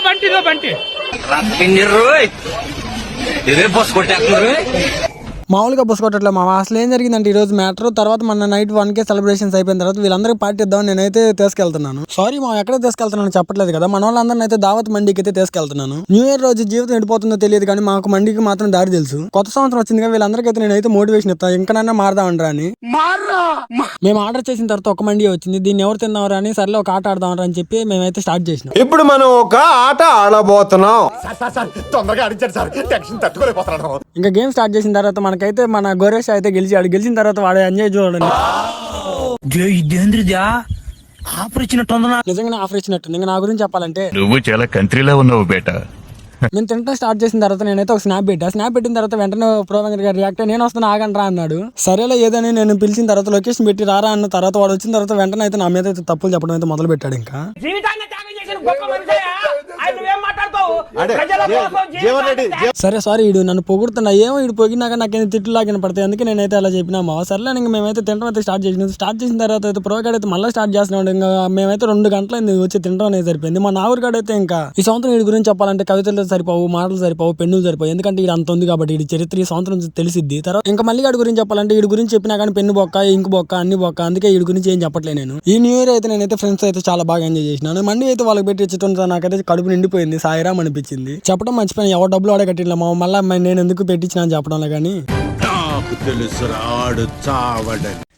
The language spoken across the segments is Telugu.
బంటి బంటి బంటి ఇదే బస్ కొట్టేస్తున్నారు. మామూలుగా బస్ కొట్టట్లే మామ. అసలు ఏం జరిగిందంటే ఈ రోజు మ్యాటర్ తర్వాత మన నైట్ 1K సెలబ్రేషన్స్ అయిపోయిన తర్వాత వీళ్ళందరికీ పార్టీ ఇద్దామని నేనైతే తీసుకెళ్తున్నాను. సారీ మా ఎక్కడ తీసుకెళ్తున్నాను చెప్పట్లేదు కదా. మన వాళ్ళందరినీ అయితే దావత్ మండికి అయితే తీసుకెళ్తున్నాను. న్యూ ఇయర్ రోజు జీవితం ఎడిపోతుందో తెలియదు కానీ మాకు మండికి మాత్రం దారి తెలుసు. కొత్త సంవత్సరం వచ్చింది కదా వీళ్ళందరికైతే నేనైతే మోటివేషన్ ఇస్తాను ఇంకనైనా మారదామంటారా అని. మేము ఆర్డర్ చేసిన తర్వాత ఒక మండి వచ్చింది. దీన్ని ఎవరు తిన్నారా అని సర్లే ఒక ఆట ఆడదామరా అని చెప్పి మేమైతే స్టార్ట్ చేసినాం. ఇప్పుడు మనం ఒక ఆట ఆడబోతున్నాం. తొందరగా అడిచారు సార్, టెన్షన్ తట్టుకోలేకపోతున్నాను. ఇంకా గేమ్ స్టార్ట్ చేసిన తర్వాత మనకైతే మన గోరేష్ అయితే గెలిచాడు. గెలిచిన తర్వాత వాడు ఎంజాయ్ చూడండి. నిజంగానే ఆఫర్ ఇచ్చినట్టు. ఇంకా నా గురించి చెప్పాలంటే నువ్వు చాలా కంట్రీలో ఉన్నావు బేటా. నేను తింటా స్టార్ట్ చేసిన తర్వాత నేనైతే ఒక స్నాప్ పెట్టా. స్నాప్ పెట్టిన తర్వాత వెంటనే ప్రోవెంకర్ గారు రియాక్ట్ నేను వస్తాను ఆగండి రా అన్నాడు. సరేలే ఏదని నేను పిలిచిన తర్వాత లొకేషన్ పెట్టి రారా అన్న తర్వాత వాడు వచ్చిన తర్వాత వెంటనే అయితే నా మీద అయితే తప్పులు చెప్పడం అయితే మొదలు పెట్టాడు. ఇంకా సరే సారీ ఈడు నన్ను పొగుడుతున్నా ఏమో ఈడు పొగినాక నాకేం తిట్లు లాగిన పడతాయి అందుకే నేనైతే అలా చెప్పినామా. సర్లే ఇంకా మేమైతే తినడం అయితే స్టార్ట్ చేసినాం. స్టార్ట్ చేసిన తర్వాత అయితే ప్రోగాడు అయితే మళ్ళీ స్టార్ట్ చేస్తున్నాడు. ఇంకా మేమైతే 2 గంటలైంది వచ్చి తినడం అనేది సరిపోయింది. మా నావురుగాడు అయితే ఇంకా ఈ సంవత్సరం వీడి గురించి చెప్పాలంటే కవితలు సరిపోవు, మాటలు సరిపోవు, పెన్నులు సరిపోవు. ఎందుకంటే ఇది అంత ఉంది కాబట్టి ఈ చరిత్ర ఈ సంవత్సరం తెలిసిద్ది. తర్వాత ఇంకా మళ్ళీ గాడి గురించి చెప్పాలంటే వీడి గురించి చెప్పినా కానీ పెన్ను బొక్క, ఇంకు బొక్క, అన్ని బొక్క. అందుకే వీడి గురించి ఏం చెప్పట్లేదు నేను. ఈ న్యూ ఇయర్ అయితే నేనైతే ఫ్రెండ్స్ అయితే చాలా బాగా ఎంజాయ్ చేసినాను. మండి అయితే వాళ్ళకి పెట్టి ఇచ్చటంతో నాకైతే కడుపు నిండిపోయింది. సాయిరామ్ అనిపించింది. చెప్పడం మర్చిపోయినా ఎవరు డబ్బులు ఆడే కట్టిన మళ్ళీ నేను ఎందుకు పెట్టించినా అని చెప్పడంలో కానీ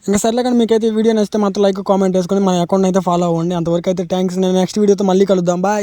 ఇంకా సర్లే. కానీ మీకైతే ఈ వీడియో నచ్చితే మాత్రం లైక్ కామెంట్ వేసుకొని మన అకౌంట్ అయితే ఫాలో అవ్వండి. అంతవరకు అయితే థ్యాంక్స్. నేను నెక్స్ట్ వీడియోతో మళ్ళీ కలుద్దాం. బాయ్.